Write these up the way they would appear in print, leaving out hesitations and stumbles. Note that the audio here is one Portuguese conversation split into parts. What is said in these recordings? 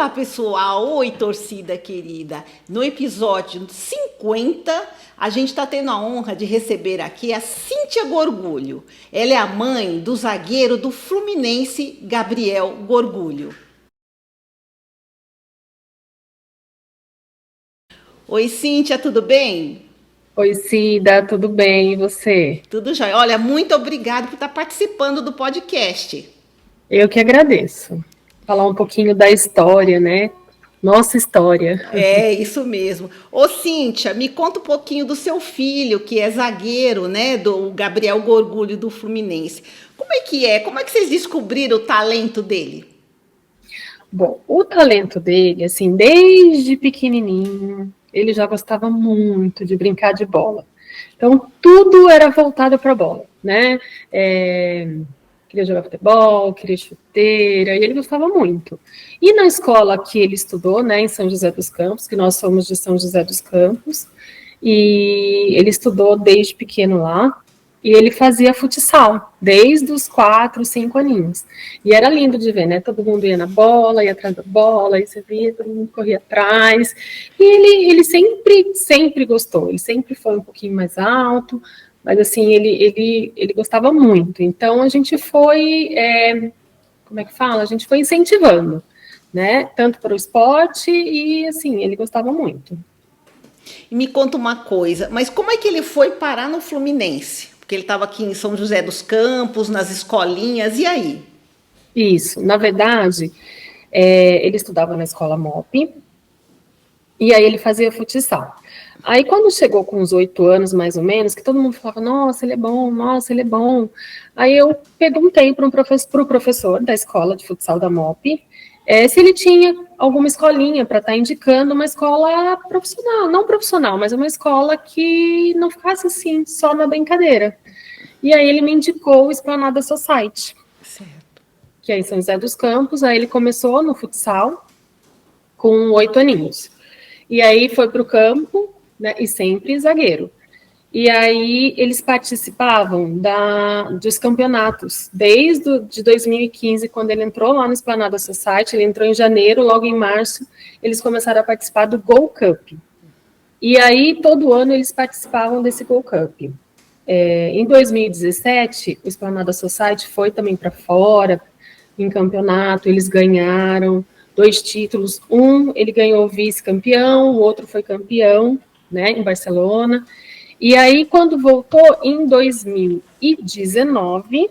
Olá, pessoal! Oi, torcida querida! No episódio 50, a gente está tendo a honra de receber aqui a Cíntia Gorgulho. Ela é a mãe do zagueiro do Fluminense, Gabriel Gorgulho. Oi, Cíntia, tudo bem? Oi, Cida, tudo bem? E você? Tudo jóia. Olha, muito obrigada por estar participando do podcast. Eu que agradeço. Falar um pouquinho da história, né? Nossa história. É, isso mesmo. Ô, Cíntia, me conta um pouquinho do seu filho, que é zagueiro, né, do Gabriel Gorgulho do Fluminense. Como é que é? Como é que vocês descobriram o talento dele? Bom, o talento dele, assim, desde pequenininho, ele já gostava muito de brincar de bola. Então, tudo era voltado para a bola, né? Queria jogar futebol, queria chuteira, e ele gostava muito. E na escola que ele estudou, né, em São José dos Campos, que nós somos de São José dos Campos, e ele estudou desde pequeno lá, e ele fazia futsal, desde os 4, 5 aninhos. E era lindo de ver, né? Todo mundo ia na bola, ia atrás da bola, e você via, todo mundo corria atrás. E ele sempre gostou, ele sempre foi um pouquinho mais alto, mas assim, ele gostava muito. Então a gente foi, como é que fala? A gente foi incentivando, né? Tanto para o esporte e assim, ele gostava muito. E me conta uma coisa, mas como é que ele foi parar no Fluminense? Porque ele estava aqui em São José dos Campos, nas escolinhas, e aí? Isso, na verdade, ele estudava na escola MOP, e aí ele fazia futsal. Aí quando chegou com uns 8 anos, mais ou menos, que todo mundo falava, nossa, ele é bom, nossa, ele é bom. Aí eu perguntei para o professor da escola de futsal da MOP, se ele tinha alguma escolinha para estar indicando uma escola profissional, não profissional, mas uma escola que não ficasse assim, só na brincadeira. E aí ele me indicou o Esplanada Society, Certo. que é em São José dos Campos. Aí ele começou no futsal com 8 aninhos. E aí foi para o campo, né, e sempre zagueiro. E aí eles participavam dos campeonatos, desde de 2015, quando ele entrou lá no Esplanada Society, ele entrou em janeiro, logo em março, eles começaram a participar do Gold Cup. E aí, todo ano, eles participavam desse Gold Cup. Em 2017, o Esplanada Society foi também para fora, em campeonato, eles ganharam 2 títulos. Ele ganhou vice-campeão, o outro foi campeão, né, em Barcelona. E aí, quando voltou em 2019,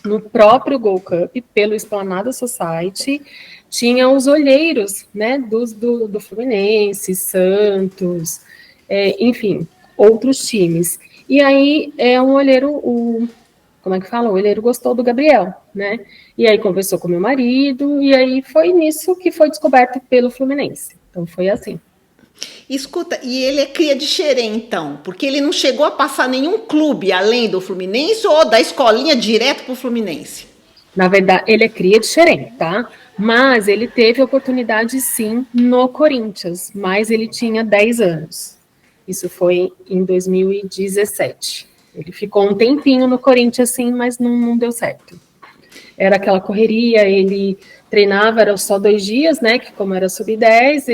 no próprio Gold Cup, pelo Esplanada Society, tinha os olheiros, né, do Fluminense, Santos, enfim, outros times. E aí, um olheiro, como é que fala? O olheiro gostou do Gabriel, né? E aí conversou com meu marido, e aí foi nisso que foi descoberto pelo Fluminense. Então foi assim. Escuta, e ele é cria de Xerém, então? Porque ele não chegou a passar nenhum clube além do Fluminense ou da escolinha direto pro Fluminense? Na verdade, ele é cria de Xerém, tá? Mas ele teve oportunidade, sim, no Corinthians, mas ele tinha 10 anos. Isso foi em 2017. Ele ficou um tempinho no Corinthians, sim, mas não deu certo. Era aquela correria, ele treinava, era só 2 dias, né? Que como era sub-10,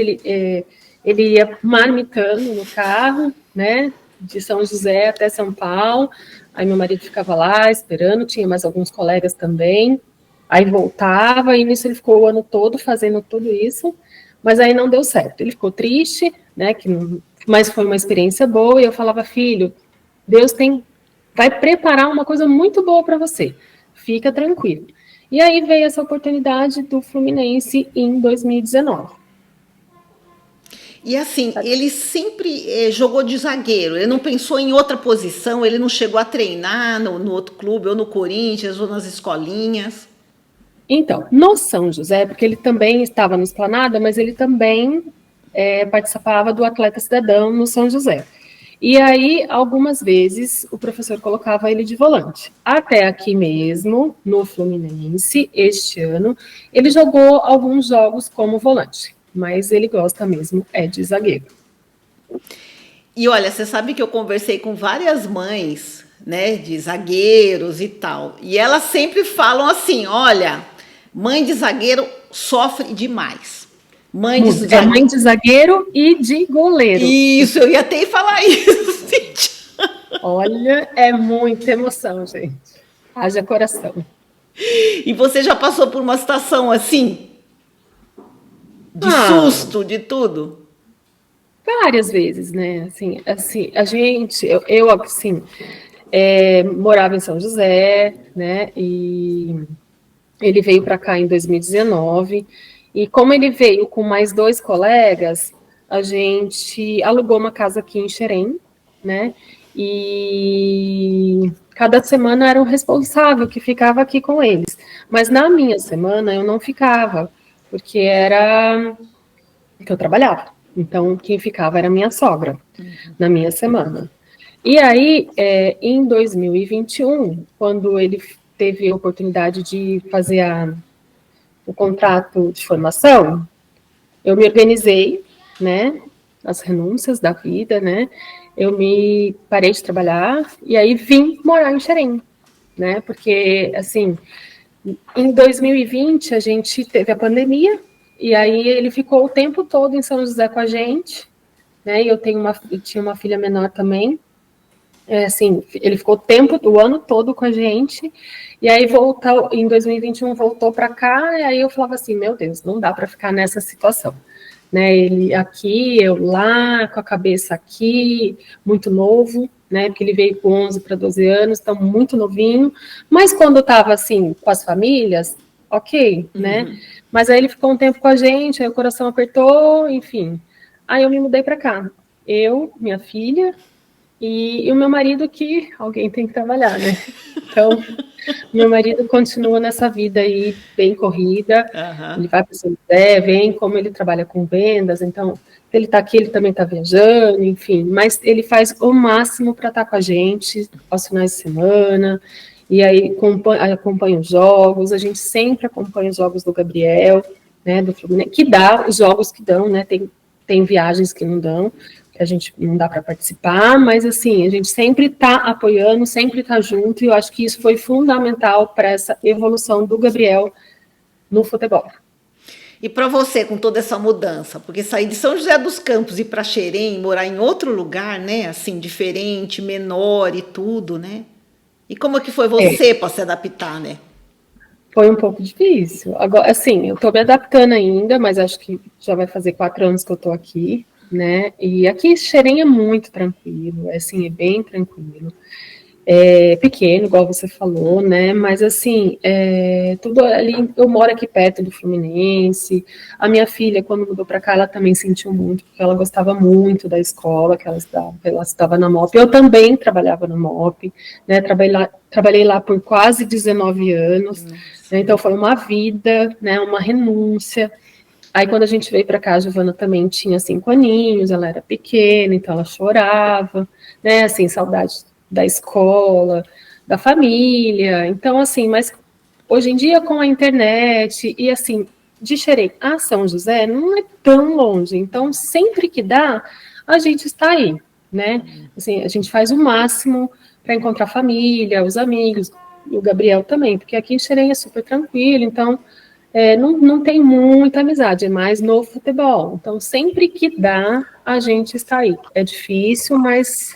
ele ia marmitando no carro, né? De São José até São Paulo. Aí meu marido ficava lá esperando, tinha mais alguns colegas também. Aí voltava, e nisso ele ficou o ano todo fazendo tudo isso, mas aí não deu certo. Ele ficou triste, né? Mas foi uma experiência boa, e eu falava, filho, Deus vai preparar uma coisa muito boa para você. Fica tranquilo. E aí veio essa oportunidade do Fluminense em 2019. E assim, ele sempre jogou de zagueiro, ele não pensou em outra posição, ele não chegou a treinar no outro clube, ou no Corinthians, ou nas escolinhas. Então, no São José, porque ele também estava no Esplanada, mas ele também participava do Atleta Cidadão no São José. E aí, algumas vezes, o professor colocava ele de volante. Até aqui mesmo, no Fluminense, este ano, ele jogou alguns jogos como volante, mas ele gosta mesmo de zagueiro. E olha, você sabe que eu conversei com várias mães, né, de zagueiros e tal, e elas sempre falam assim: olha, mãe de zagueiro sofre demais. Mãe de É mãe de zagueiro e de goleiro. Isso, eu ia até falar isso, Cíntia. Olha, é muita emoção, gente. Haja coração. E você já passou por uma situação assim? De susto, de tudo? Várias vezes, né? Assim, a gente, assim, morava em São José, né? E ele veio para cá em 2019. E como ele veio com mais 2 colegas, a gente alugou uma casa aqui em Xerém, né? E cada semana era um responsável que ficava aqui com eles. Mas na minha semana eu não ficava, porque era que eu trabalhava. Então, quem ficava era minha sogra, na minha semana. E aí, em 2021, quando ele teve a oportunidade de fazer o contrato de formação, eu me organizei, né, as renúncias da vida, né, eu me parei de trabalhar e aí vim morar em Xerém, né, porque, assim, em 2020 a gente teve a pandemia e aí ele ficou o tempo todo em São José com a gente, né, e eu tinha uma filha menor também, assim, ele ficou o ano todo com a gente, e aí voltou, em 2021 voltou para cá, e aí eu falava assim, meu Deus, não dá para ficar nessa situação, né, ele aqui, eu lá, com a cabeça aqui, muito novo, né, porque ele veio com 11 para 12 anos, então muito novinho, mas quando estava assim, com as famílias, ok, né, mas aí ele ficou um tempo com a gente, aí o coração apertou, enfim, aí eu me mudei para cá, eu, minha filha, e o meu marido, que alguém tem que trabalhar, né? Então, meu marido continua nessa vida aí bem corrida, ele vai para o São José, vem, como ele trabalha com vendas, então, ele está aqui, ele também está viajando, enfim, mas ele faz o máximo para estar com a gente aos finais de semana, e aí acompanha os jogos, a gente sempre acompanha os jogos do Gabriel, né, do Fluminense, que dá os jogos que dão, né, tem viagens que não dão, que a gente não dá para participar, mas assim, a gente sempre está apoiando, sempre está junto, e eu acho que isso foi fundamental para essa evolução do Gabriel no futebol. E para você, com toda essa mudança, porque sair de São José dos Campos e ir para Xerém, morar em outro lugar, né, assim, diferente, menor e tudo, né? E como é que foi você para se adaptar, né? Foi um pouco difícil. Agora, assim, eu estou me adaptando ainda, mas acho que já vai fazer 4 anos que eu estou aqui, né? E aqui Xerém é muito tranquilo, assim, é bem tranquilo. É pequeno, igual você falou, né? Mas assim, tudo ali. Eu moro aqui perto do Fluminense. A minha filha, quando mudou para cá, ela também sentiu muito, porque ela gostava muito da escola que ela estava na MOP. Eu também trabalhava na MOP, né? Trabalhei lá por quase 19 anos. Né? Então foi uma vida, né? Uma renúncia. Aí, quando a gente veio para cá, a Giovana também tinha 5 aninhos, ela era pequena, então ela chorava, né? Assim, saudade da escola, da família. Então, assim, mas hoje em dia, com a internet, e assim, de Xerém a São José, não é tão longe. Então, sempre que dá, a gente está aí, né? Assim, a gente faz o máximo para encontrar a família, os amigos, e o Gabriel também, porque aqui em Xerém é super tranquilo, então não tem muita amizade, é mais no futebol. Então, sempre que dá, a gente está aí. É difícil, mas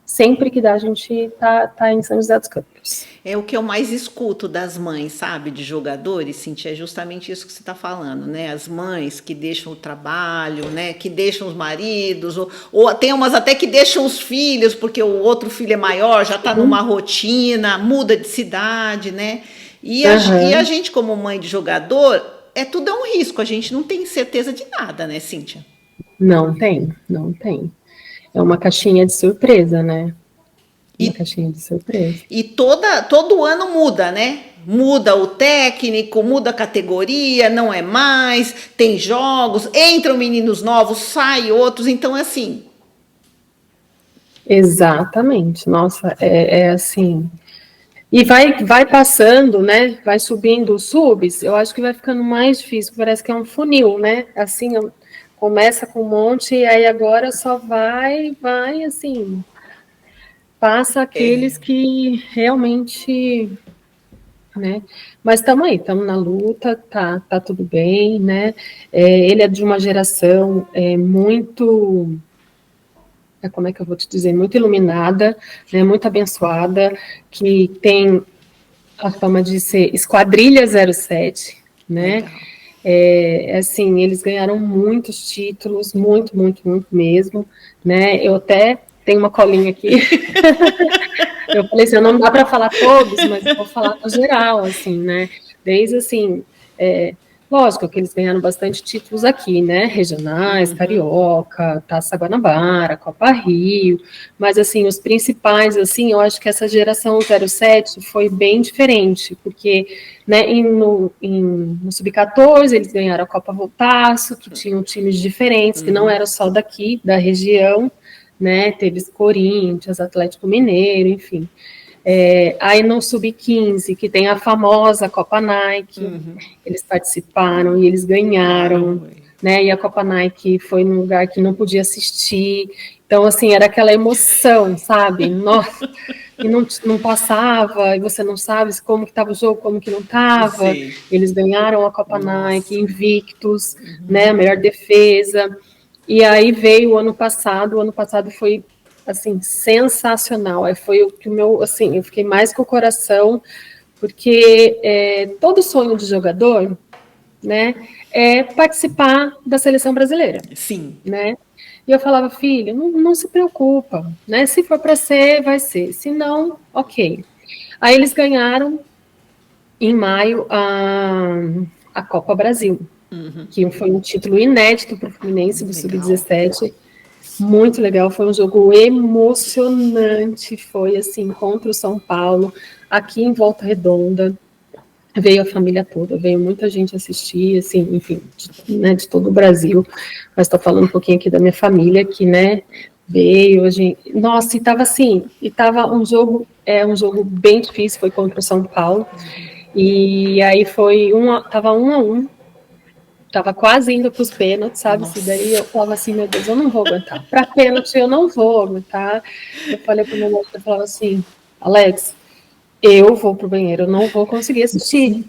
sempre que dá, a gente tá em São José dos Campos. É o que eu mais escuto das mães, sabe, de jogadores, Cintia, é justamente isso que você está falando, né? As mães que deixam o trabalho, né? Que deixam os maridos, ou tem umas até que deixam os filhos, porque o outro filho é maior, já está numa rotina, muda de cidade, né? E a gente, como mãe de jogador, tudo é um risco, a gente não tem certeza de nada, né, Cíntia? Não tem, não tem. É uma caixinha de surpresa, né? Uma caixinha de surpresa. E todo ano muda, né? Muda o técnico, muda a categoria, não é mais, tem jogos, entram meninos novos, saem outros, então é assim. Exatamente, nossa, é assim. E vai passando, né? Vai subindo os subs, eu acho que vai ficando mais difícil, parece que é um funil, né? Assim, começa com um monte, e aí agora só vai assim. Passa aqueles que realmente né? Mas estamos aí, estamos na luta, tá tudo bem, né? Ele é de uma geração muito, como é que eu vou te dizer, muito iluminada, né? Muito abençoada, que tem a fama de ser Esquadrilha 07, né? Legal. Assim, eles ganharam muitos títulos, muito, muito, muito mesmo, né? Eu até tenho uma colinha aqui. Eu falei assim, não dá para falar todos, mas eu vou falar no geral, assim, né? Desde assim, lógico que eles ganharam bastante títulos aqui, né? Regionais, Carioca, Taça Guanabara, Copa Rio, mas assim, os principais, assim, eu acho que essa geração 07 foi bem diferente, porque né, no Sub-14 eles ganharam a Copa Voltaço, que tinham times diferentes, que não era só daqui, da região, né? Teve Corinthians, Atlético Mineiro, enfim. Aí no Sub-15, que tem a famosa Copa Nike, eles participaram e eles ganharam, né? E a Copa Nike foi num lugar que não podia assistir. Então, assim, era aquela emoção, sabe? Nossa, e não passava, e você não sabe como que estava o jogo, como que não estava. Eles ganharam a Copa Nike, invictos, né? A melhor defesa. E aí veio o ano passado foi assim sensacional. Aí foi o que o meu, assim, eu fiquei mais com o coração, porque todo sonho de jogador, né, é participar da seleção brasileira. Sim. Né? E eu falava, filho, não se preocupa, né? Se for para ser, vai ser. Se não, ok. Aí eles ganharam em maio a Copa Brasil, que foi um título inédito para o Fluminense do Sub-17. Muito legal, foi um jogo emocionante, foi assim, contra o São Paulo, aqui em Volta Redonda. Veio a família toda, veio muita gente assistir, assim, enfim, de todo o Brasil. Mas estou falando um pouquinho aqui da minha família, que, né, veio, a gente, nossa, e estava assim, um jogo bem difícil, foi contra o São Paulo, e aí estava 1-1, estava quase indo para os pênaltis, sabe? E daí eu falava assim, meu Deus, eu não vou aguentar. Para pênalti eu não vou aguentar. Eu falei para o meu marido, eu falava assim, Alex, eu vou pro banheiro, eu não vou conseguir assistir.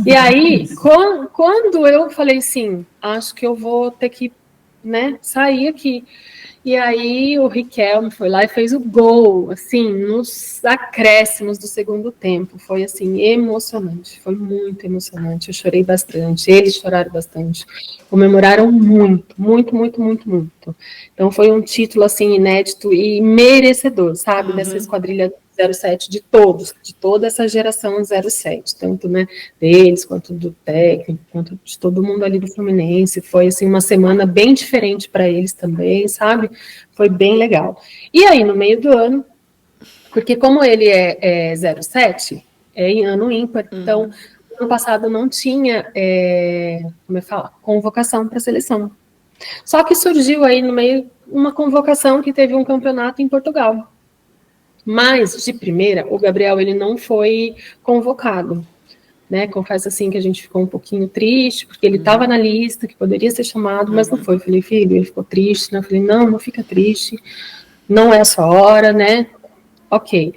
E aí, quando eu falei assim, acho que eu vou ter que, né, sair aqui. E aí o Riquelme foi lá e fez o gol, assim, nos acréscimos do segundo tempo. Foi, assim, emocionante, foi muito emocionante. Eu chorei bastante, eles choraram bastante. Comemoraram muito, muito, muito, muito, muito. Então foi um título, assim, inédito e merecedor, sabe, dessa esquadrilha 07 de todos, de toda essa geração 07, tanto, né, deles, quanto do técnico, quanto de todo mundo ali do Fluminense. Foi, assim, uma semana bem diferente para eles também, sabe? Foi bem legal. E aí, no meio do ano, porque como ele é 07, é em ano ímpar, então, ano passado não tinha, como é que fala, convocação para a seleção. Só que surgiu aí no meio uma convocação que teve um campeonato em Portugal. Mas, de primeira, o Gabriel ele não foi convocado, né? Confesso assim que a gente ficou um pouquinho triste, porque ele estava na lista, que poderia ser chamado, mas não foi. Eu falei, filho, ele ficou triste, né? Eu falei, não fica triste, não é a sua hora, né? Ok.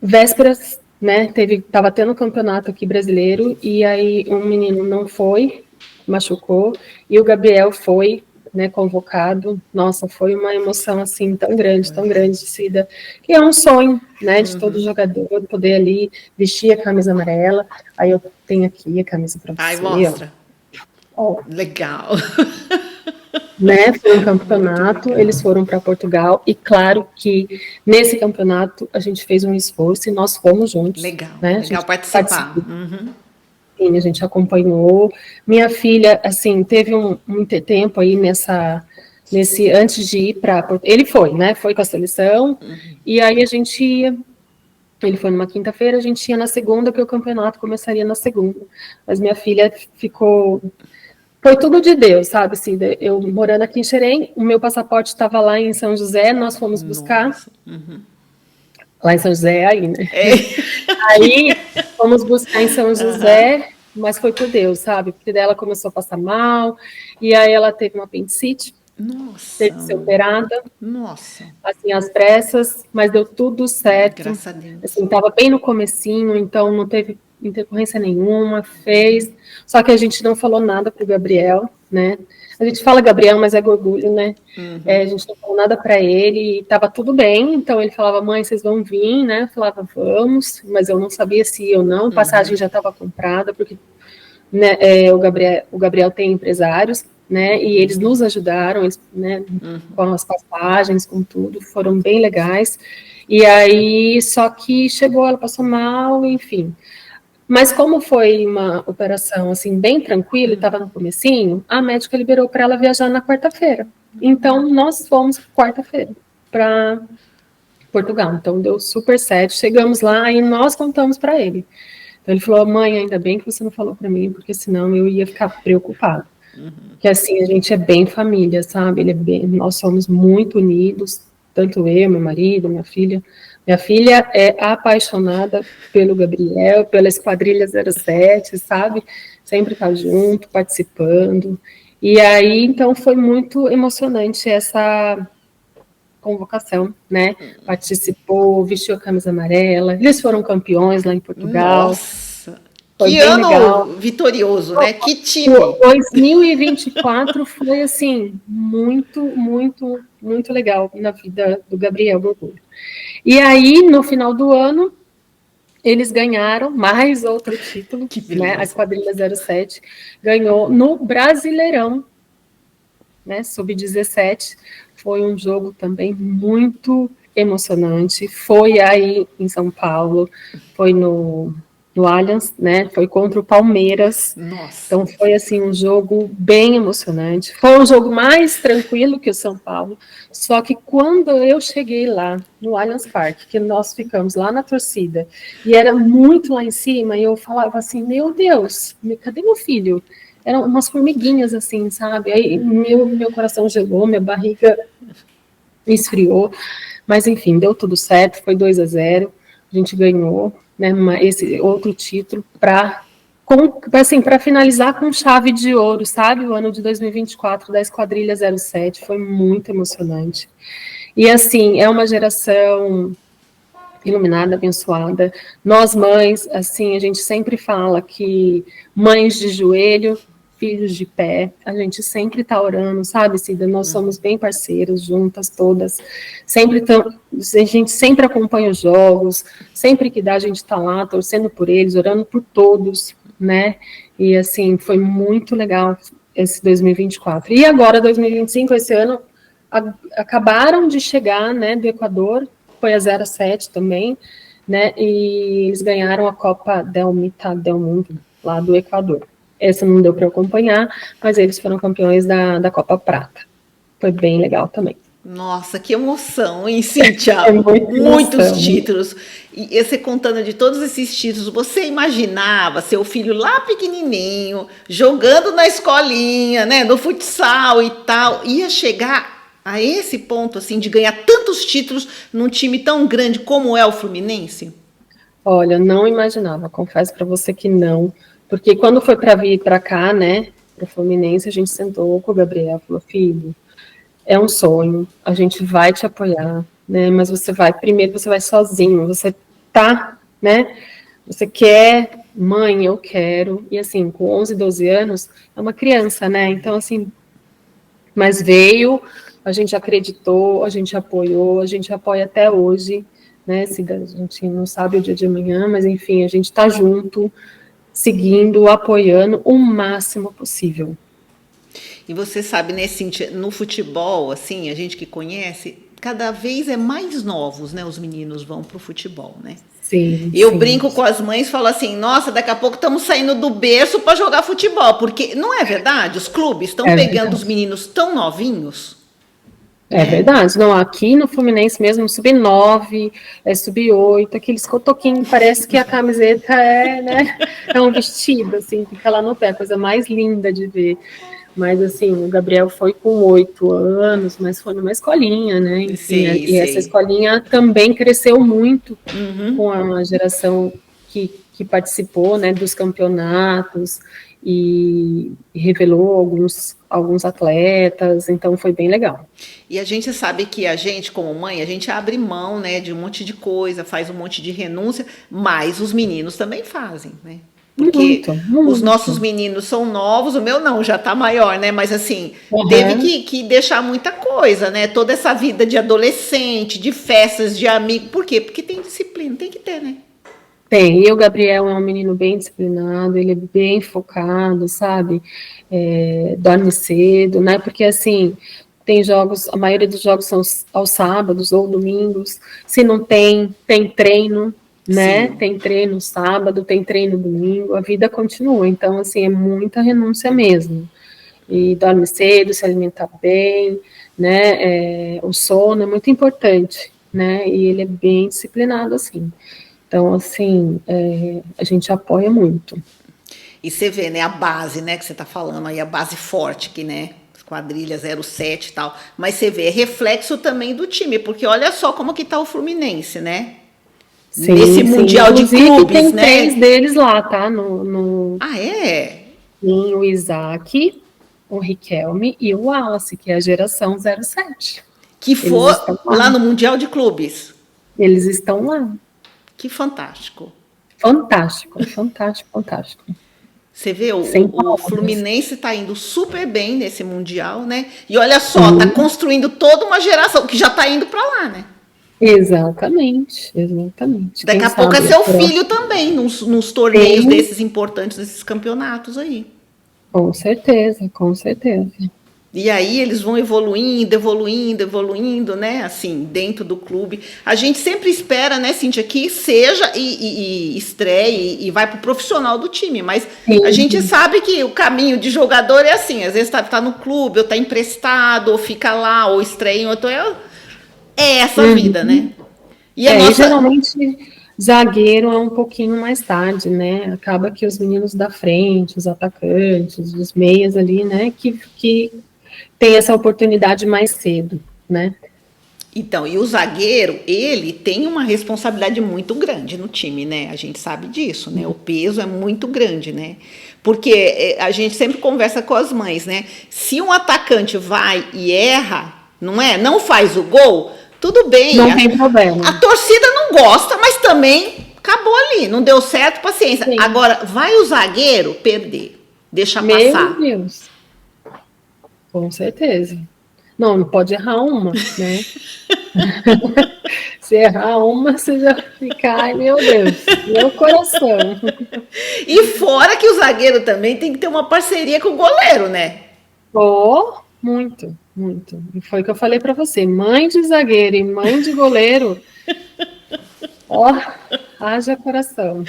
Vésperas, né? Tava tendo um campeonato aqui brasileiro, e aí um menino não foi, machucou, e o Gabriel foi, né, convocado. Nossa, foi uma emoção assim tão grande, Cida, que é um sonho, né, de todo jogador poder ali vestir a camisa amarela. Aí eu tenho aqui a camisa para você. Ai, mostra. Ó. Legal. Né, foi um campeonato, eles foram para Portugal, e claro que nesse campeonato a gente fez um esforço e nós fomos juntos. Legal, né? legal participar. Sim, a gente acompanhou. Minha filha, assim, teve um tempo aí antes de ir para... Ele foi, né, foi com a seleção, e aí a gente ia... Ele foi numa quinta-feira, a gente ia na segunda, porque o campeonato começaria na segunda. Mas minha filha ficou... Foi tudo de Deus, sabe? Assim, eu morando aqui em Xerém, o meu passaporte estava lá em São José, nós fomos buscar. Lá em São José, aí, né? Aí, fomos buscar em São José, mas foi por Deus, sabe? Porque daí ela começou a passar mal, e aí ela teve uma apendicite. Nossa. Teve que ser operada. Nossa. Assim, às pressas, mas deu tudo certo. Graças a Deus. Assim, estava bem no comecinho, então não teve intercorrência nenhuma, fez. Só que a gente não falou nada pro Gabriel, né? A gente fala Gabriel, mas é Gorgulho, né? A gente não falou nada para ele, e tava tudo bem. Então ele falava, mãe, vocês vão vir, né? Eu falava, vamos, mas eu não sabia se ia ou não. A passagem já estava comprada, porque né, o Gabriel tem empresários, né? E eles nos ajudaram, eles, né? Com as passagens, com tudo, foram bem legais. E aí, só que chegou, ela passou mal, enfim. Mas como foi uma operação assim bem tranquila, estava no comecinho, a médica liberou para ela viajar na quarta-feira. Então nós fomos quarta-feira para Portugal. Então deu super certo. Chegamos lá e nós contamos para ele. Então ele falou: mãe, ainda bem que você não falou para mim, porque senão eu ia ficar preocupado. Que assim a gente é bem família, sabe? Nós somos muito unidos, tanto eu, meu marido, minha filha. Minha filha é apaixonada pelo Gabriel, pela Esquadrilha 07, sabe? Sempre tá junto, participando. E aí, então, foi muito emocionante essa convocação, né? Participou, vestiu a camisa amarela. Eles foram campeões lá em Portugal. Nossa! Foi que bem ano legal. Vitorioso, né? Que time! 2024 foi, assim, muito, muito, muito legal na vida do Gabriel Gorgulho. E aí, no final do ano, eles ganharam mais outro título, né? A Esquadrilha 07 ganhou no Brasileirão, né? Sub-17. Foi um jogo também muito emocionante. Foi aí em São Paulo, foi no Allianz, né? Foi contra o Palmeiras. Nossa. Então foi assim um jogo bem emocionante. Foi um jogo mais tranquilo que o São Paulo. Só que quando eu cheguei lá no Allianz Parque, que nós ficamos lá na torcida e era muito lá em cima, e eu falava assim: meu Deus, cadê meu filho? Eram umas formiguinhas assim, sabe? Aí meu coração gelou, minha barriga esfriou. Mas enfim, deu tudo certo. Foi 2-0. A gente ganhou, né, esse outro título para finalizar com chave de ouro, sabe? O ano de 2024 da Esquadrilha 07 foi muito emocionante. E assim, é uma geração iluminada, abençoada. Nós mães, assim, a gente sempre fala que mães de joelho, filhos de pé, a gente sempre tá orando, sabe, Cida? Nós somos bem parceiros, juntas, todas. A gente sempre acompanha os jogos, sempre que dá a gente tá lá, torcendo por eles, orando por todos, né? E assim, foi muito legal esse 2024. E agora, 2025, esse ano, acabaram de chegar, né, do Equador, foi a 07 também, né, e eles ganharam a Copa del Mundo, lá do Equador. Essa não deu para acompanhar, mas eles foram campeões da Copa Prata. Foi bem legal também. Nossa, que emoção, hein, Cíntia? Muitos títulos. E você contando de todos esses títulos, você imaginava seu filho lá pequenininho, jogando na escolinha, né, no futsal e tal, ia chegar a esse ponto, assim, de ganhar tantos títulos num time tão grande como é o Fluminense? Olha, não imaginava, confesso para você que não, porque quando foi para vir para cá, né, para o Fluminense, a gente sentou com o Gabriel e falou: filho, é um sonho, a gente vai te apoiar, né, mas primeiro você vai sozinho, você tá, né, você quer, mãe, eu quero, e assim, com 11, 12 anos, é uma criança, né, então assim, mas veio, a gente acreditou, a gente apoiou, a gente apoia até hoje, né, a gente não sabe o dia de amanhã, mas enfim, a gente está junto, seguindo, apoiando o máximo possível. E você sabe, né, Cíntia, no futebol, assim, a gente que conhece, cada vez é mais novos, né, os meninos vão pro futebol, né? Sim. Eu brinco com as mães, falo assim: nossa, daqui a pouco estamos saindo do berço para jogar futebol, porque não é verdade? Os clubes estão pegando os meninos tão novinhos. É verdade. Não, aqui no Fluminense mesmo, sub-9, sub-8, aqueles cotoquinhos, parece que a camiseta né, é um vestido, assim, fica lá no pé, a coisa mais linda de ver. Mas, assim, o Gabriel foi com 8 anos, mas foi numa escolinha, né? Enfim, essa escolinha também cresceu muito com a geração que que participou, né, dos campeonatos e revelou alguns atletas, então foi bem legal. E a gente sabe que a gente, como mãe, a gente abre mão, né, de um monte de coisa, faz um monte de renúncia, mas os meninos também fazem, né? Porque Muito, os muito. nossos meninos são novos, o meu não, já tá maior, né? Mas assim, teve Uhum. que deixar muita coisa, né? Toda essa vida de adolescente, de festas, de amigo. Por quê? Porque tem disciplina, tem que ter, né? Tem, e o Gabriel é um menino bem disciplinado, ele é bem focado, sabe? Dorme cedo, né? Porque assim, tem jogos, a maioria dos jogos são aos sábados ou domingos. Se não tem, tem treino, né? Sim. Tem treino sábado, tem treino domingo, a vida continua. Então, assim, é muita renúncia mesmo. E dorme cedo, se alimenta bem, né? O sono é muito importante, né? E ele é bem disciplinado, assim. Então, assim, a gente apoia muito. E você vê, né, a base, né, que você tá falando aí, a base forte, que, né, quadrilha 07 e tal. Mas você vê, é reflexo também do time, porque olha só como que tá o Fluminense, né? Nesse Sim, sim. Mundial de Inclusive, Clubes, tem três né? deles lá, tá? Ah, é? Tem o Isaac, o Riquelme e o Wallace, que é a geração 07. Que Eles for estão lá. lá no Mundial de Clubes. Eles estão lá. Que fantástico. Fantástico, fantástico, fantástico. Você vê, Sem o palavras. Fluminense tá indo super bem nesse Mundial, né? E olha só, tá Sim, construindo toda uma geração que já tá indo para lá, né? exatamente, exatamente. Daqui Quem a pouco é sabe a seu filho próxima. também, nos torneios Tem, desses importantes, nesses campeonatos aí. com certeza, com certeza. E aí eles vão evoluindo, evoluindo, evoluindo, né? Assim, dentro do clube. A gente sempre espera, né, Cíntia, que seja e estreie e vai pro profissional do time. Mas a gente Sim, sabe que o caminho de jogador é assim. Às vezes tá no clube, ou tá emprestado, ou fica lá, ou estreia em outro. É essa vida, né? uhum. E a E nossa. geralmente zagueiro é um pouquinho mais tarde, né? Acaba que os meninos da frente, os atacantes, os meias ali, né, que tem essa oportunidade mais cedo, né? Então, e o zagueiro, ele tem uma responsabilidade muito grande no time, né? A gente sabe disso, né? O peso é muito grande, né? Porque a gente sempre conversa com as mães, né? Se um atacante vai e erra, não é? Não faz o gol, tudo bem. Não tem A problema. torcida não gosta, mas também acabou ali. Não deu certo, paciência. Sim. Agora, vai o zagueiro perder, deixa Meu passar. Deus, com certeza. Não, não pode errar uma, né? Se errar uma, você já fica, ai meu Deus, meu coração. E fora que o zagueiro também tem que ter uma parceria com o goleiro, né? Oh, muito, muito. E foi o que eu falei para você, mãe de zagueiro e mãe de goleiro, ó, haja coração.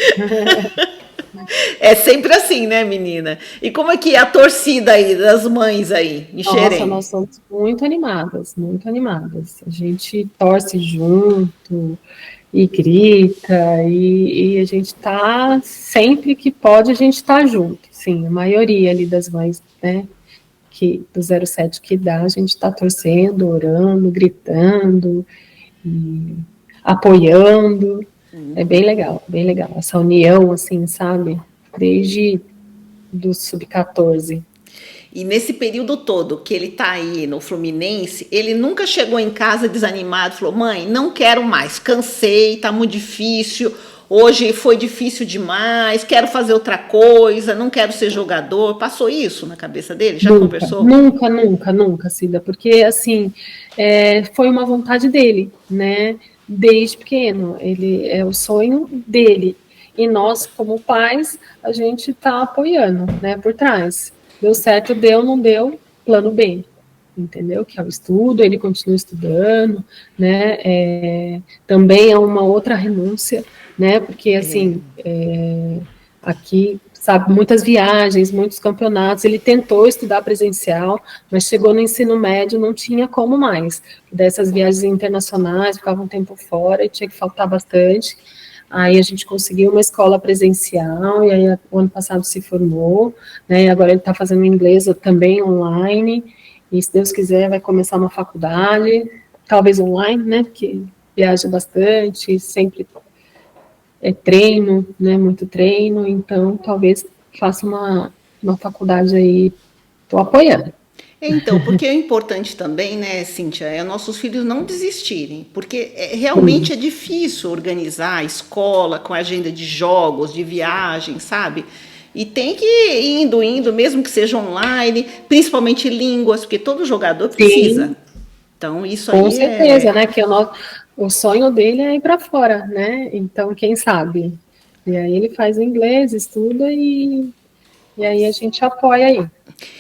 É sempre assim, né, menina? E como é que é a torcida aí, das mães aí, em Nossa, Xerém? nós somos muito animadas, muito animadas. A gente torce junto e grita, e a gente tá, sempre que pode, a gente tá junto. Sim, a maioria ali das mães, né, do 07 que dá, a gente tá torcendo, orando, gritando, e apoiando. É bem legal. Essa união, assim, sabe? Desde do sub-14. E nesse período todo que ele tá aí no Fluminense, ele nunca chegou em casa desanimado, falou: mãe, não quero mais, cansei, tá muito difícil, hoje foi difícil demais, quero fazer outra coisa, não quero ser jogador. Passou isso na cabeça dele? Já Nunca, conversou? nunca, nunca, nunca, Cida, porque assim, foi uma vontade dele, né? Desde pequeno, ele é o sonho dele. E nós, como pais, a gente está apoiando, né, por trás. Deu certo, deu, não deu, plano B, entendeu? Que é o estudo, ele continua estudando, né? Também é uma outra renúncia, né? Porque assim, aqui, sabe, muitas viagens, muitos campeonatos. Ele tentou estudar presencial, mas chegou no ensino médio, não tinha como mais. Dessas viagens internacionais, ficava um tempo fora e tinha que faltar bastante. Aí a gente conseguiu uma escola presencial, e aí o ano passado se formou, né? E agora ele está fazendo inglês também online, e se Deus quiser vai começar uma faculdade, talvez online, né? Porque viaja bastante, sempre treino, né, muito treino, então talvez faça uma faculdade aí, estou apoiando. Então, porque é importante também, né, Cíntia, é nossos filhos não desistirem, porque realmente é difícil organizar a escola com a agenda de jogos, de viagem, sabe? E tem que ir indo, mesmo que seja online, principalmente línguas, porque todo jogador precisa. Sim, Então, isso com aí certeza, né, que o sonho dele é ir para fora, né, então quem sabe? E aí ele faz inglês, estuda e aí a gente apoia aí,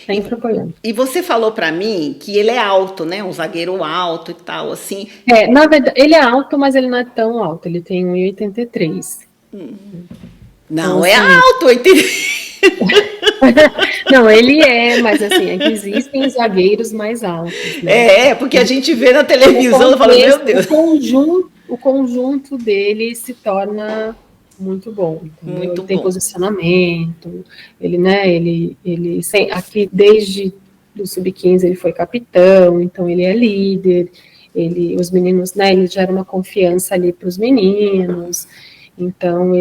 E, sempre apoiando. e você falou para mim que ele é alto, né? Um zagueiro alto e tal, assim. Na verdade, ele é alto, mas ele não é tão alto, ele tem 1,83. Então, Não é assim, alto, 80. não, ele mas assim, é que existem zagueiros mais altos, né? Porque a gente vê na O televisão e fala, meu contexto, Deus. o conjunto dele se torna muito bom, entendeu? Muito Ele tem bom. posicionamento, ele, né, aqui desde do sub-15 ele foi capitão, então ele é líder, os meninos, né, ele gera uma confiança ali para os meninos, então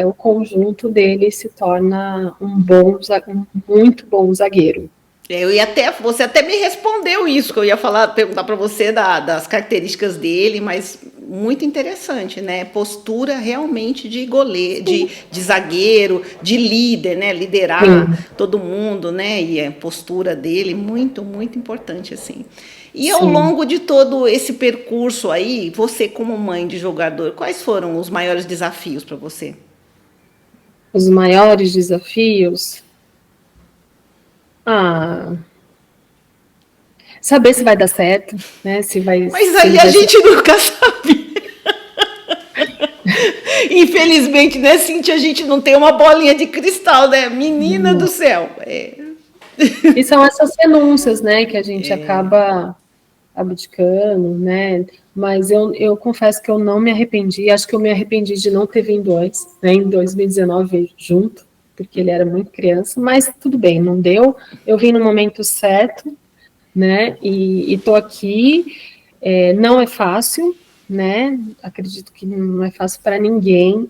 o conjunto dele se torna um muito bom zagueiro. Você até me respondeu isso, que eu ia perguntar para você das características dele, mas muito interessante, né? Postura realmente de goleiro, de zagueiro, de líder, né? Liderar Sim, todo mundo, né? E a postura dele, muito, muito importante, assim. E ao sim. longo de todo esse percurso aí, você como mãe de jogador, quais foram os maiores desafios para você? Os maiores desafios. Ah, saber se vai dar certo, né? Mas Se aí ele a vai ser. gente nunca sabe. Infelizmente, né, Cintia, a gente não tem uma bolinha de cristal, né? Menina do céu. E são essas renúncias, né, que a gente acaba abdicando, né? Mas eu confesso que eu não me arrependi. Acho que eu me arrependi de não ter vindo antes, né? Em 2019 junto, porque ele era muito criança. Mas tudo bem, não deu. Eu vim no momento certo, né? E tô aqui. Não é fácil, né? Acredito que não é fácil para ninguém.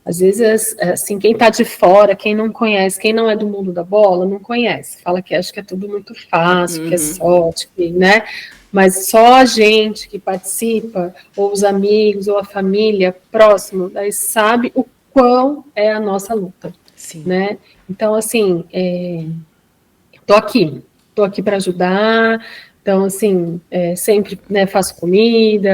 Às vezes, assim, quem está de fora, quem não conhece, quem não é do mundo da bola, não conhece. Fala que acha que é tudo muito fácil, que é sorte, né? Mas só a gente que participa, ou os amigos, ou a família próximo, daí sabe o quão é a nossa luta, Sim. né? Então, assim, tô aqui para ajudar. Então, assim, sempre, né, faço comida,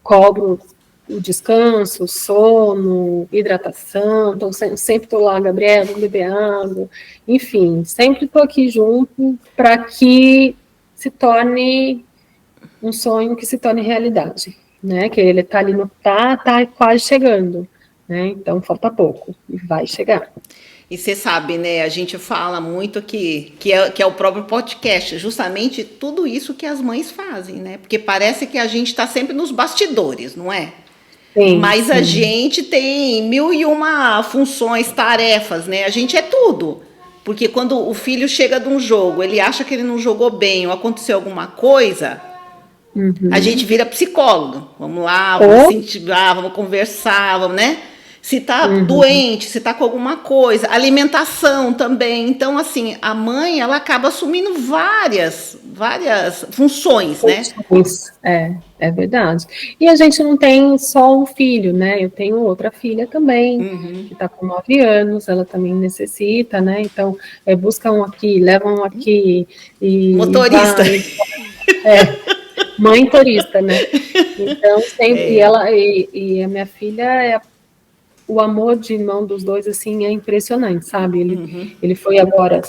cobro o descanso, o sono, hidratação. Então, sempre estou lá, Gabriela, vamos beber água. Enfim, sempre estou aqui junto para que se torne um sonho que se torne realidade, né? Que ele está ali tá quase chegando, né? Então falta pouco e vai chegar. E você sabe, né? A gente fala muito aqui, que é o próprio podcast, justamente tudo isso que as mães fazem, né? Porque parece que a gente está sempre nos bastidores, não é? Sim, Mas a sim. gente tem mil e uma funções, tarefas, né? A gente é tudo. Porque quando o filho chega de um jogo, ele acha que ele não jogou bem ou aconteceu alguma coisa, a gente Uhum. vira psicólogo. Vamos lá, vamos Ou, incentivar, vamos conversar, vamos, né? Se tá uhum. doente, se tá com alguma coisa, alimentação também. Então, assim, a mãe, ela acaba assumindo várias funções, né? Funções. É verdade. E a gente não tem só um filho, né? Eu tenho outra filha também, que está com 9 anos, ela também necessita, né? Então, busca um aqui, leva um aqui e Motorista. vai. Mãe turista, né? Então, sempre, e a minha filha o amor de irmão dos dois, assim, é impressionante, sabe? Ele foi agora,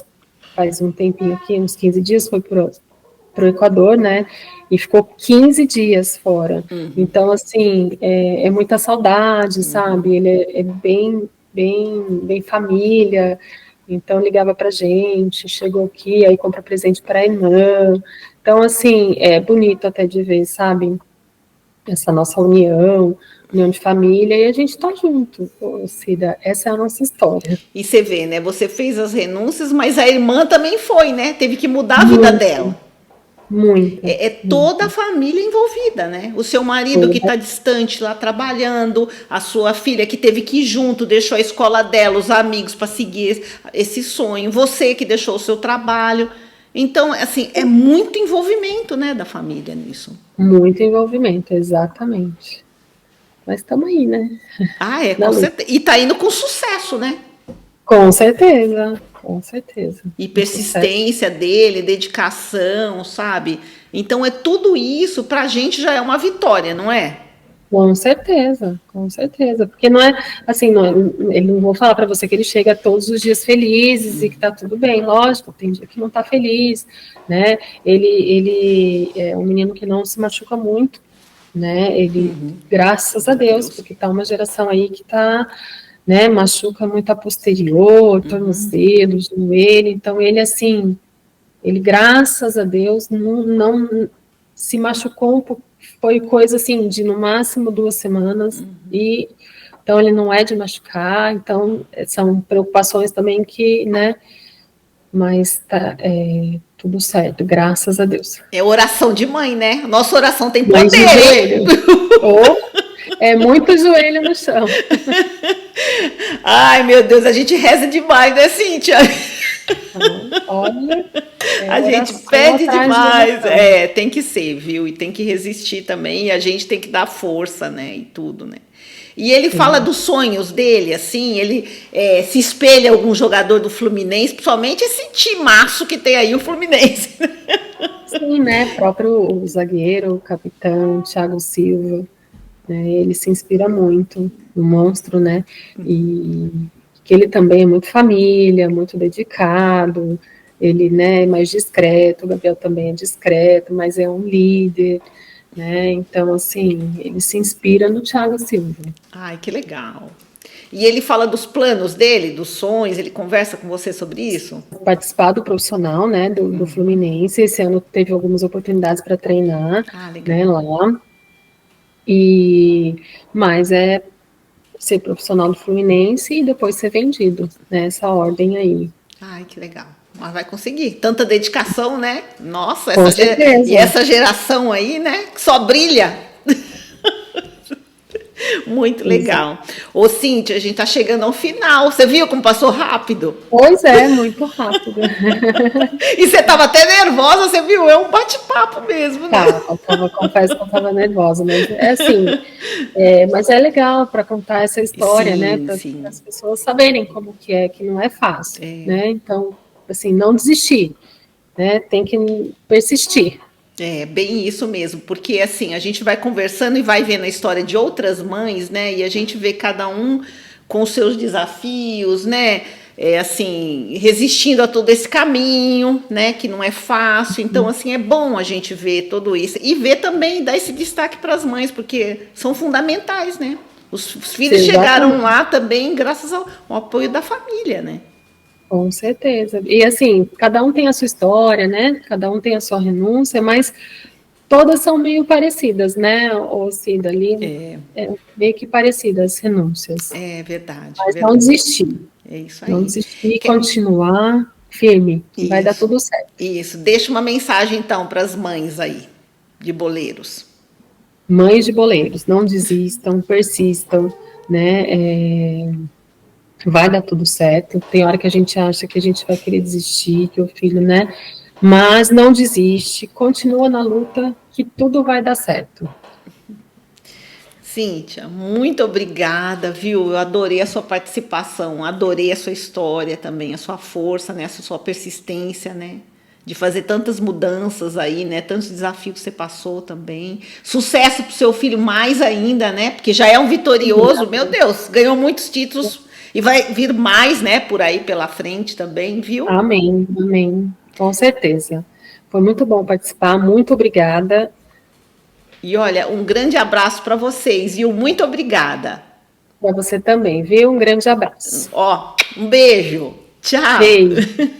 faz um tempinho aqui, uns 15 dias, foi pro Equador, né? E ficou 15 dias fora. Então, assim, é muita saudade, sabe? Ele é bem família. Então, ligava pra gente, chegou aqui, aí compra presente para a irmã. Então, assim, é bonito até de ver, sabe? Essa nossa união de família, e a gente tá junto, Cida. Essa é a nossa história. E você vê, né? Você fez as renúncias, mas a irmã também foi, né? Teve que mudar a vida Muito. dela. Muita, É toda muita. a família envolvida, né? O seu marido que está distante lá trabalhando, a sua filha que teve que ir junto, deixou a escola dela, os amigos para seguir esse sonho, você que deixou o seu trabalho. Então, assim, é muito envolvimento, né, da família nisso. Muito envolvimento, exatamente. Mas estamos aí, né? Ah, é, Na com luta. certeza. E tá indo com sucesso, né? Com certeza, com certeza. E Um sucesso. persistência dele, dedicação, sabe? Então é tudo isso pra gente já é uma vitória, não é? Com certeza, com certeza. Porque não é assim, não, ele não vou falar para você que ele chega todos os dias felizes e que tá tudo bem, lógico, tem dia que não tá feliz, né? Ele é um menino que não se machuca muito, né? Ele, graças a Deus, porque tá uma geração aí que tá, né, machuca muito a posterior, tornozelo, joelho, então ele assim, ele, graças a Deus, não se machucou um pouco, foi coisa assim de no máximo 2 semanas, e então ele não é de machucar, então são preocupações também que, né, mas tá tudo certo, graças a Deus. É oração de mãe, né? Nossa oração tem Mãe poder, de hein? joelho, ou é muito joelho no chão. Ai, meu Deus, a gente reza demais, né, Cíntia? Olha, A gente oração pede atrás de demais. oração. É, tem que ser, viu? E tem que resistir também. E a gente tem que dar força, né? E tudo, né? E ele fala Sim. dos sonhos dele, assim, ele se espelha em algum jogador do Fluminense, principalmente esse timaço que tem aí o Fluminense. Sim, né? Próprio o zagueiro, o capitão, Thiago Silva, né? Ele se inspira muito no monstro, né? E que ele também é muito família, muito dedicado. Ele, né, é mais discreto. O Gabriel também é discreto, mas é um líder, né? Então, assim, ele se inspira no Thiago Silva. Ai, que legal. E ele fala dos planos dele, dos sonhos, ele conversa com você sobre isso? Participar do profissional, né, do Fluminense. Esse ano teve algumas oportunidades para treinar, Ah, legal. né, lá. Mas é ser profissional do Fluminense e depois ser vendido, nessa ordem aí. Ai, que legal. Mas vai conseguir. Tanta dedicação, né? Nossa, Com e certeza. essa geração aí, né? Que só brilha. Muito Exato. legal. Ô, Cíntia, a gente tá chegando ao final. Você viu como passou rápido? Pois é, muito rápido. E você tava até nervosa, você viu? É um bate-papo mesmo, né? Confesso que eu estava nervosa, mas é assim, mas é legal para contar essa história, né, Sim, para sim. as pessoas saberem como que é, que não é fácil, né, então, assim, não desistir, né, tem que persistir. É bem isso mesmo, porque assim, a gente vai conversando e vai vendo a história de outras mães, né? E a gente vê cada um com os seus desafios, né? É, assim, resistindo a todo esse caminho, né? Que não é fácil. Então, assim, é bom a gente ver tudo isso. E ver também, dar esse destaque para as mães, porque são fundamentais, né? Os filhos chegaram lá também graças ao apoio da família, né? Com certeza. E assim, cada um tem a sua história, né? Cada um tem a sua renúncia, mas todas são meio parecidas, né? Ou Cida, ali meio que parecidas as renúncias. É verdade, Mas não verdade. desistir. É isso aí. Não desistir, continuar firme, que vai dar tudo certo. Isso. Deixa uma mensagem então para as mães aí de boleiros. Mães de boleiros, não desistam, persistam, né? Vai dar tudo certo. Tem hora que a gente acha que a gente vai querer desistir, que o filho, né? Mas não desiste, continua na luta, que tudo vai dar certo. Cíntia, muito obrigada, viu? Eu adorei a sua participação, adorei a sua história também, a sua força, né? A sua persistência, né? De fazer tantas mudanças aí, né? Tantos desafios que você passou também. Sucesso pro seu filho mais ainda, né? Porque já é um vitorioso, meu Deus, ganhou muitos títulos e vai vir mais, né? Por aí pela frente também, viu? Amém, amém. Com certeza. Foi muito bom participar, muito obrigada. E olha, um grande abraço para vocês, viu? Muito obrigada. Para você também, viu? Um grande abraço. Ó, um beijo. Tchau. Beijo.